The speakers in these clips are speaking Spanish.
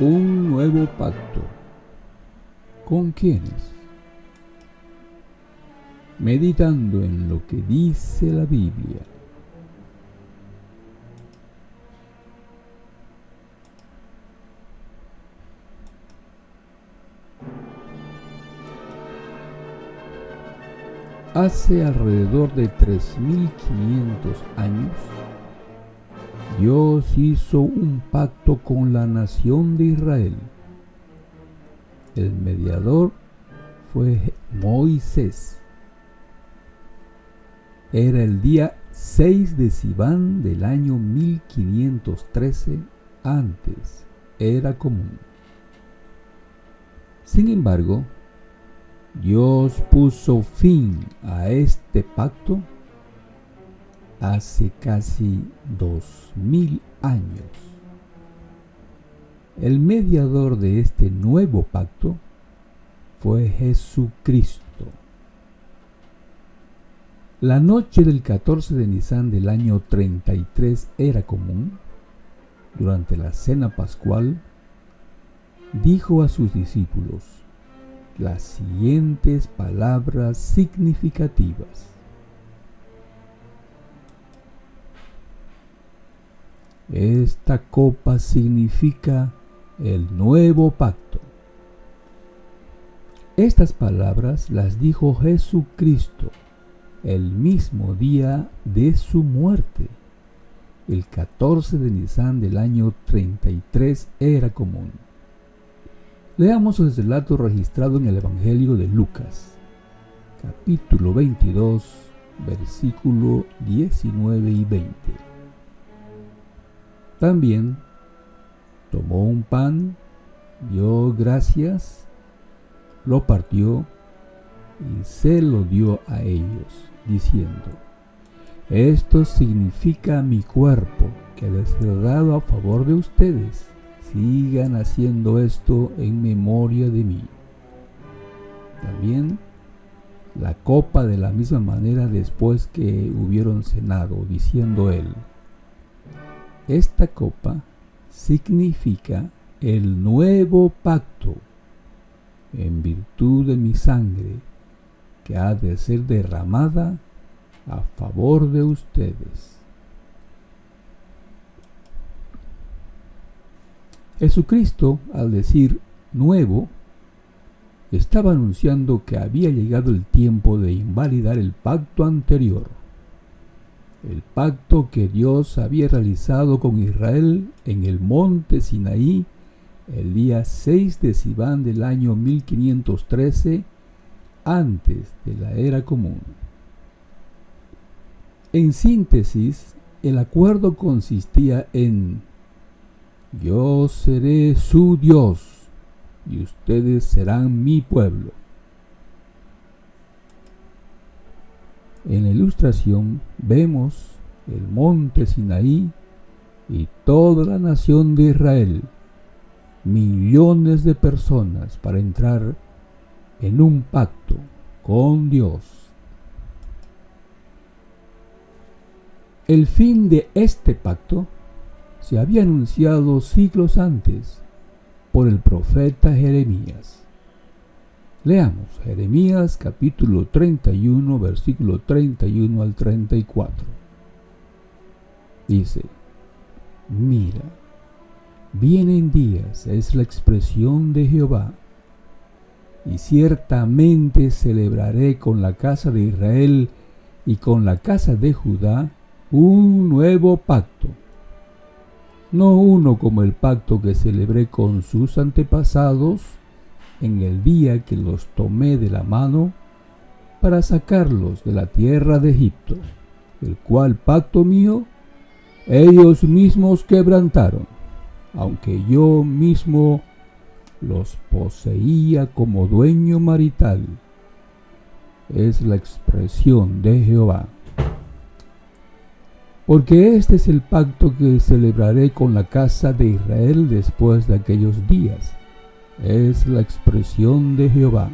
un nuevo pacto. ¿Con quiénes? Meditando en lo que dice la Biblia. Hace alrededor de 3500 años, Dios hizo un pacto con la nación de Israel. El mediador fue Moisés. Era el día 6 de Siván del año 1513 antes. Era común. Sin embargo, Dios puso fin a este pacto hace casi 2000 años. El mediador de este nuevo pacto fue Jesucristo. La noche del 14 de Nisan del año 33 era común. Durante la cena pascual, dijo a sus discípulos las siguientes palabras significativas. Esta copa significa el nuevo pacto. Estas palabras las dijo Jesucristo el mismo día de su muerte. El 14 de Nisan del año 33 era común. Leamos el relato registrado en el Evangelio de Lucas, capítulo 22, versículo 19 y 20. También tomó un pan, dio gracias, lo partió y se lo dio a ellos, diciendo: esto significa mi cuerpo, que les he dado a favor de ustedes. Sigan haciendo esto en memoria de mí. También la copa de la misma manera después que hubieron cenado, diciendo él: esta copa significa el nuevo pacto, en virtud de mi sangre, que ha de ser derramada a favor de ustedes. Jesucristo, al decir nuevo, estaba anunciando que había llegado el tiempo de invalidar el pacto anterior, el pacto que Dios había realizado con Israel en el monte Sinaí el día 6 de Siván del año 1513 antes de la era común. En síntesis, el acuerdo consistía en: yo seré su Dios y ustedes serán mi pueblo. En la ilustración vemos el monte Sinaí y toda la nación de Israel, millones de personas para entrar en un pacto con Dios. El fin de este pacto se había anunciado siglos antes por el profeta Jeremías. Leamos Jeremías capítulo 31, versículo 31 al 34. Dice: mira, vienen días, es la expresión de Jehová, y ciertamente celebraré con la casa de Israel y con la casa de Judá un nuevo pacto. No uno como el pacto que celebré con sus antepasados en el día que los tomé de la mano para sacarlos de la tierra de Egipto, el cual pacto mío ellos mismos quebrantaron, aunque yo mismo los poseía como dueño marital. Es la expresión de Jehová. Porque este es el pacto que celebraré con la casa de Israel después de aquellos días. Es la expresión de Jehová.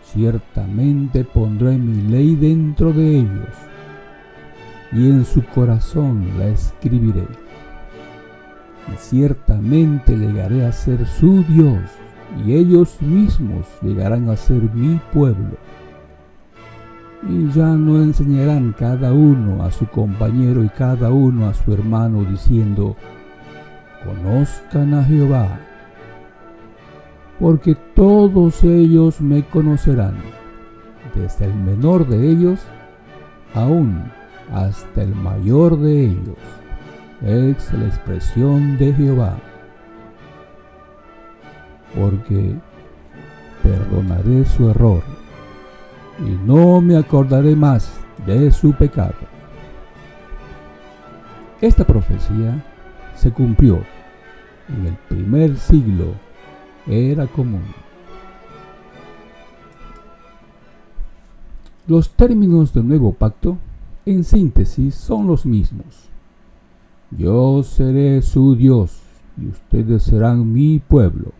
Ciertamente pondré mi ley dentro de ellos, y en su corazón la escribiré. y ciertamente llegaré a ser su Dios, y ellos mismos llegarán a ser mi pueblo. Y ya no enseñarán cada uno a su compañero y cada uno a su hermano, diciendo: conozcan a Jehová, porque todos ellos me conocerán, desde el menor de ellos aún hasta el mayor de ellos. Es la expresión de Jehová. Porque perdonaré su error y no me acordaré más de su pecado. Esta profecía se cumplió en el primer siglo, era común. Los términos del nuevo pacto, en síntesis, son los mismos. Yo seré su Dios y ustedes serán mi pueblo.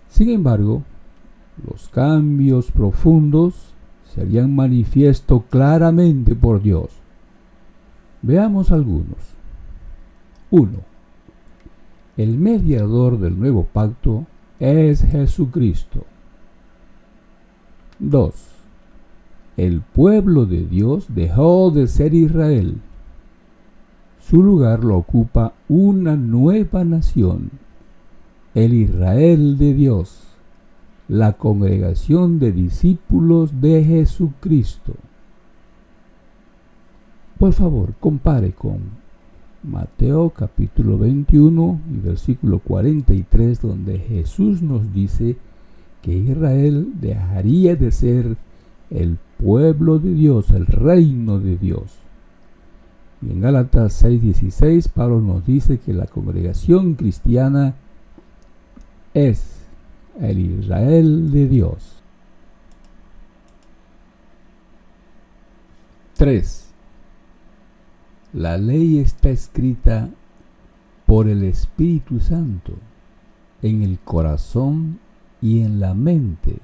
Sin embargo, los cambios profundos se harían manifiesto claramente por Dios. Veamos algunos. 1. El mediador del nuevo pacto es Jesucristo. 2. El pueblo de Dios dejó de ser Israel. Su lugar lo ocupa una nueva nación, el Israel de Dios, la congregación de discípulos de Jesucristo. Por favor, compare con Mateo capítulo 21 y versículo 43, donde Jesús nos dice que Israel dejaría de ser el pueblo de Dios, el reino de Dios. Y en Gálatas 6:16, Pablo nos dice que la congregación cristiana es el Israel de Dios. 3. La ley está escrita por el Espíritu Santo en el corazón y en la mente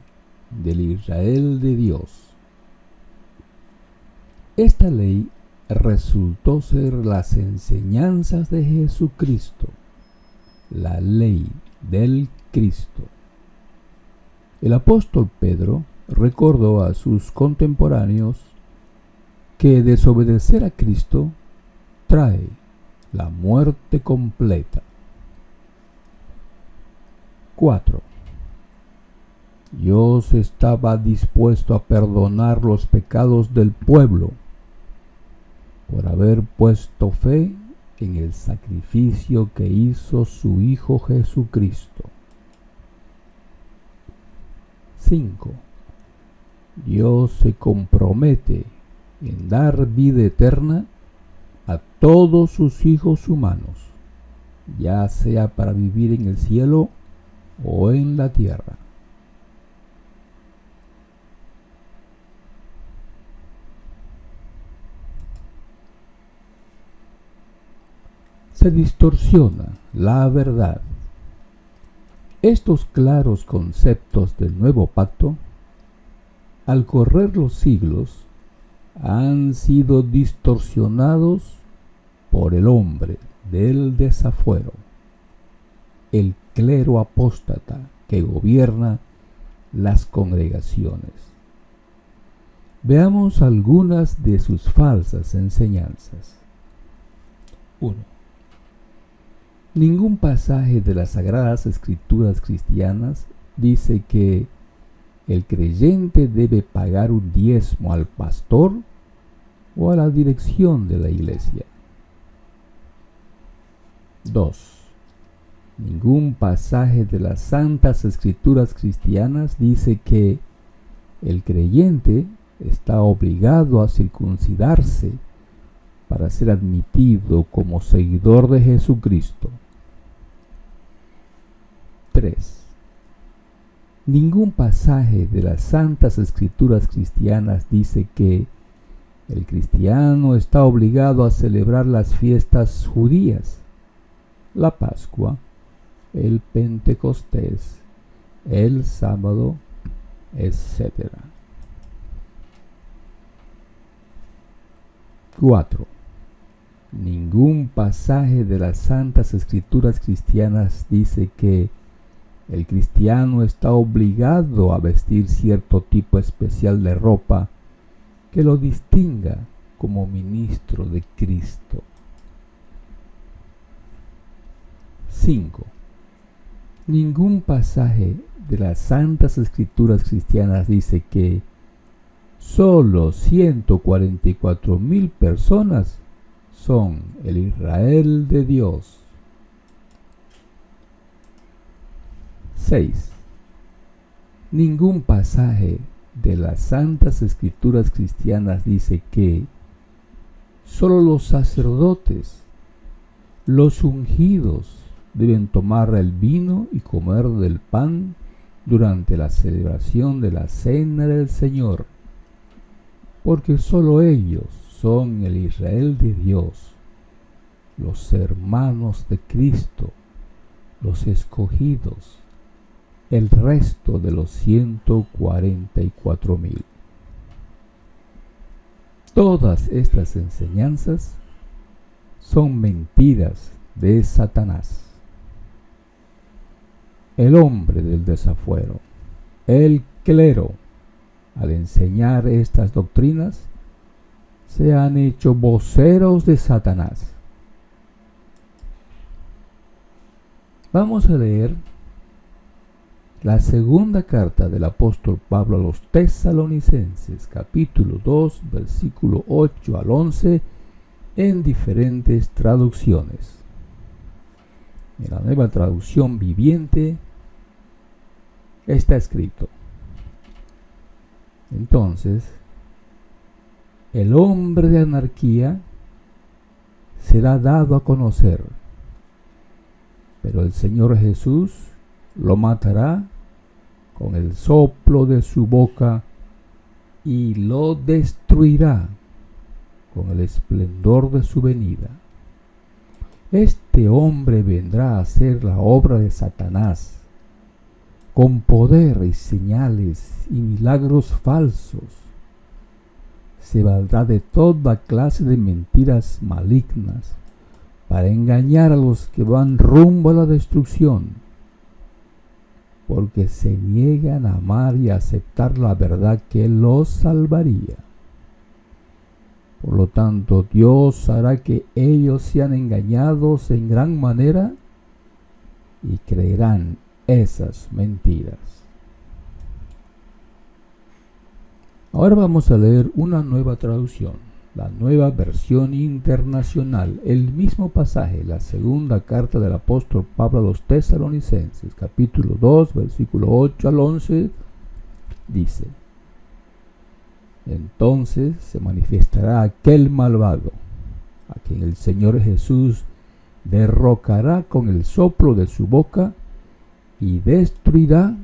del Israel de Dios. Esta ley resultó ser las enseñanzas de Jesucristo, la ley del Cristo. El apóstol Pedro recordó a sus contemporáneos que desobedecer a Cristo trae la muerte completa. 4. Dios estaba dispuesto a perdonar los pecados del pueblo por haber puesto fe en el sacrificio que hizo su Hijo Jesucristo. 5. Dios se compromete en dar vida eterna a todos sus hijos humanos, ya sea para vivir en el cielo o en la tierra. Se distorsiona la verdad. Estos claros conceptos del nuevo pacto, al correr los siglos, han sido distorsionados por el hombre del desafuero, el clero apóstata que gobierna las congregaciones. Veamos algunas de sus falsas enseñanzas. 1. Ningún pasaje de las Sagradas Escrituras cristianas dice que el creyente debe pagar un diezmo al pastor o a la dirección de la iglesia. 2. Ningún pasaje de las Santas Escrituras cristianas dice que el creyente está obligado a circuncidarse para ser admitido como seguidor de Jesucristo. 3. Ningún pasaje de las Santas Escrituras cristianas dice que el cristiano está obligado a celebrar las fiestas judías, la Pascua, el Pentecostés, el sábado, etc. 4. Ningún pasaje de las Santas Escrituras cristianas dice que el cristiano está obligado a vestir cierto tipo especial de ropa que lo distinga como ministro de Cristo. 5. Ningún pasaje de las Santas Escrituras cristianas dice que solo 144,000 personas son el Israel de Dios. 6. Ningún pasaje de las Santas Escrituras cristianas dice que solo los sacerdotes, los ungidos, deben tomar el vino y comer del pan durante la celebración de la Cena del Señor, porque solo ellos son el Israel de Dios, los hermanos de Cristo, los escogidos, el resto de los 144,000. Todas estas enseñanzas son mentiras de Satanás. El hombre del desafuero, el clero, al enseñar estas doctrinas, se han hecho voceros de Satanás. Vamos a leer la segunda carta del apóstol Pablo a los Tesalonicenses, capítulo 2, versículo 8 al 11, en diferentes traducciones. En la Nueva Traducción Viviente está escrito: entonces, el hombre de anarquía será dado a conocer, pero el Señor Jesús lo matará con el soplo de su boca y lo destruirá con el esplendor de su venida. Este hombre vendrá a hacer la obra de Satanás, con poder y señales y milagros falsos. Se valdrá de toda clase de mentiras malignas para engañar a los que van rumbo a la destrucción, porque se niegan a amar y a aceptar la verdad que los salvaría. Por lo tanto, Dios hará que ellos sean engañados en gran manera y creerán esas mentiras. Ahora vamos a leer una nueva traducción, la Nueva Versión Internacional. El mismo pasaje, la segunda carta del apóstol Pablo a los Tesalonicenses, capítulo 2, versículo 8 al 11, dice: entonces se manifestará aquel malvado, a quien el Señor Jesús derrocará con el soplo de su boca y destruirá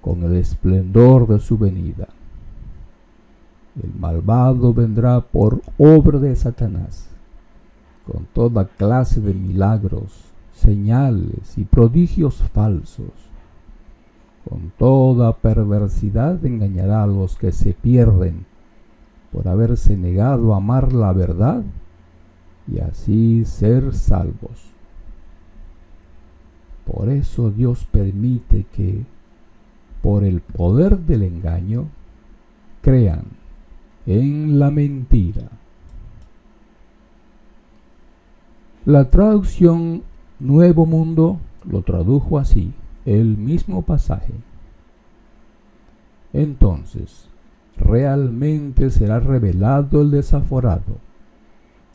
con el esplendor de su venida. El malvado vendrá por obra de Satanás, con toda clase de milagros, señales y prodigios falsos. Con toda perversidad engañará a los que se pierden por haberse negado a amar la verdad y así ser salvos. Por eso Dios permite que, por el poder del engaño, crean en la mentira. La traducción Nuevo Mundo lo tradujo así, el mismo pasaje: entonces realmente será revelado el desaforado,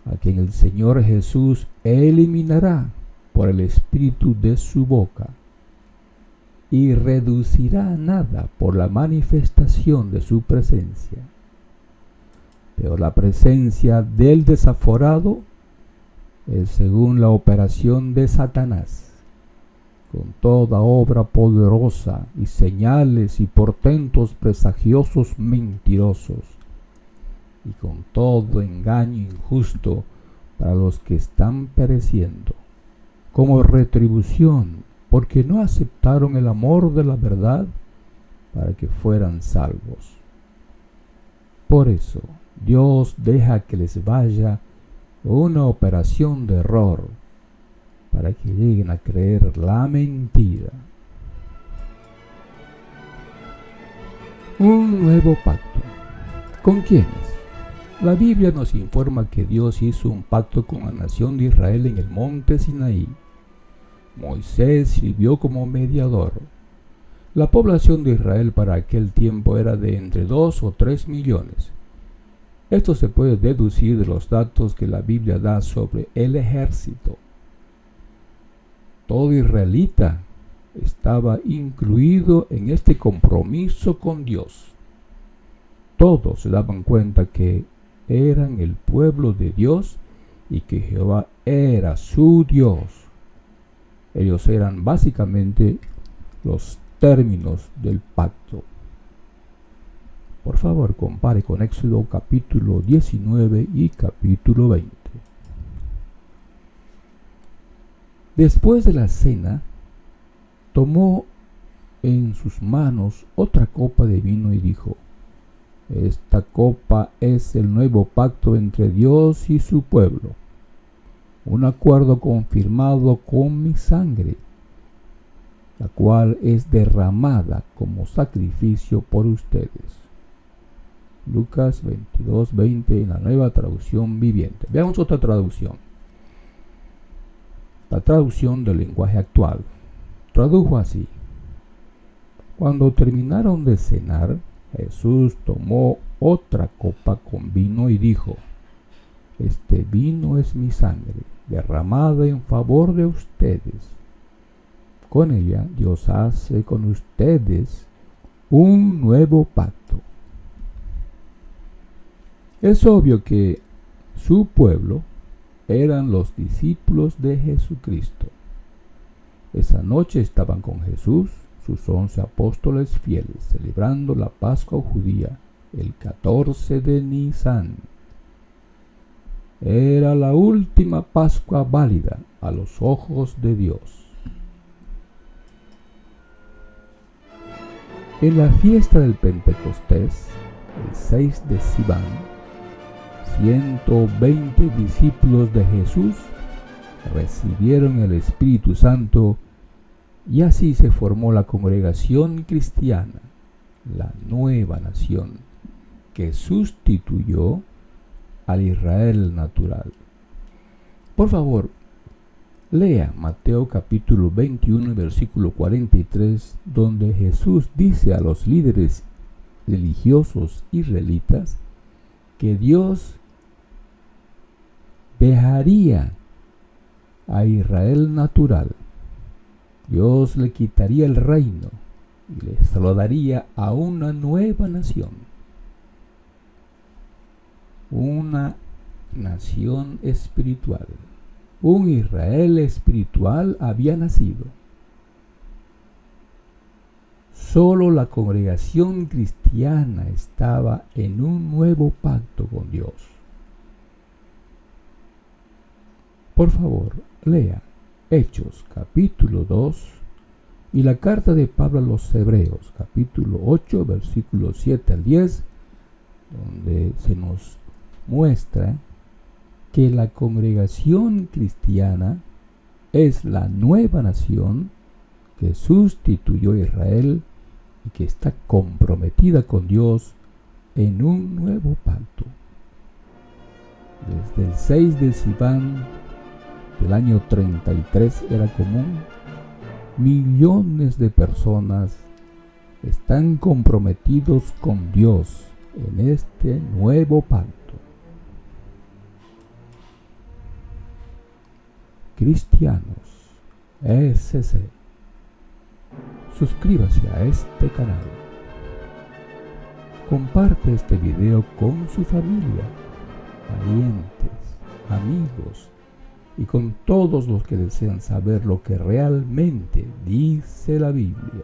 a quien el Señor Jesús eliminará por el espíritu de su boca y reducirá a nada por la manifestación de su presencia. Pero la presencia del desaforado es según la operación de Satanás, con toda obra poderosa y señales y portentos presagiosos mentirosos, y con todo engaño injusto para los que están pereciendo, como retribución, porque no aceptaron el amor de la verdad para que fueran salvos. Por eso Dios deja que les vaya una operación de error para que lleguen a creer la mentira. Un nuevo pacto. ¿Con quiénes? La Biblia nos informa que Dios hizo un pacto con la nación de Israel en el monte Sinaí. Moisés sirvió como mediador. La población de Israel para aquel tiempo era de entre 2 o 3 millones. Esto se puede deducir de los datos que la Biblia da sobre el ejército. Todo israelita estaba incluido en este compromiso con Dios. Todos se daban cuenta que eran el pueblo de Dios y que Jehová era su Dios. Ellos eran básicamente los términos del pacto. Por favor, compare con Éxodo capítulo 19 y capítulo 20. Después de la cena, tomó en sus manos otra copa de vino y dijo: esta copa es el nuevo pacto entre Dios y su pueblo, un acuerdo confirmado con mi sangre, la cual es derramada como sacrificio por ustedes. Lucas 22:20 en la Nueva Traducción Viviente. Veamos otra traducción. La traducción del lenguaje actual tradujo así: cuando terminaron de cenar, Jesús tomó otra copa con vino y dijo: este vino es mi sangre, derramada en favor de ustedes. Con ella Dios hace con ustedes un nuevo pacto. Es obvio que su pueblo eran los discípulos de Jesucristo. Esa noche estaban con Jesús sus 11 apóstoles fieles, celebrando la Pascua judía el 14 de Nisan. Era la última Pascua válida a los ojos de Dios. En la fiesta del Pentecostés, el 6 de Sivan, 120 discípulos de Jesús recibieron el Espíritu Santo y así se formó la congregación cristiana, la nueva nación, que sustituyó al Israel natural. Por favor, lea Mateo capítulo 21, versículo 43, donde Jesús dice a los líderes religiosos israelitas que Dios dejaría a Israel natural. Dios le quitaría el reino y se lo daría a una nueva nación. Una nación espiritual. Un Israel espiritual había nacido. Solo la congregación cristiana estaba en un nuevo pacto con Dios. Por favor, lea Hechos capítulo 2 y la carta de Pablo a los Hebreos capítulo 8 versículos 7 al 10, donde se nos muestra que la congregación cristiana es la nueva nación que sustituyó a Israel y que está comprometida con Dios en un nuevo pacto. Desde el 6 de Sivan del año 33 era común, millones de personas están comprometidos con Dios en este nuevo pacto. Cristianos SC, suscríbase a este canal, comparte este video con su familia, parientes, amigos y con todos los que desean saber lo que realmente dice la Biblia.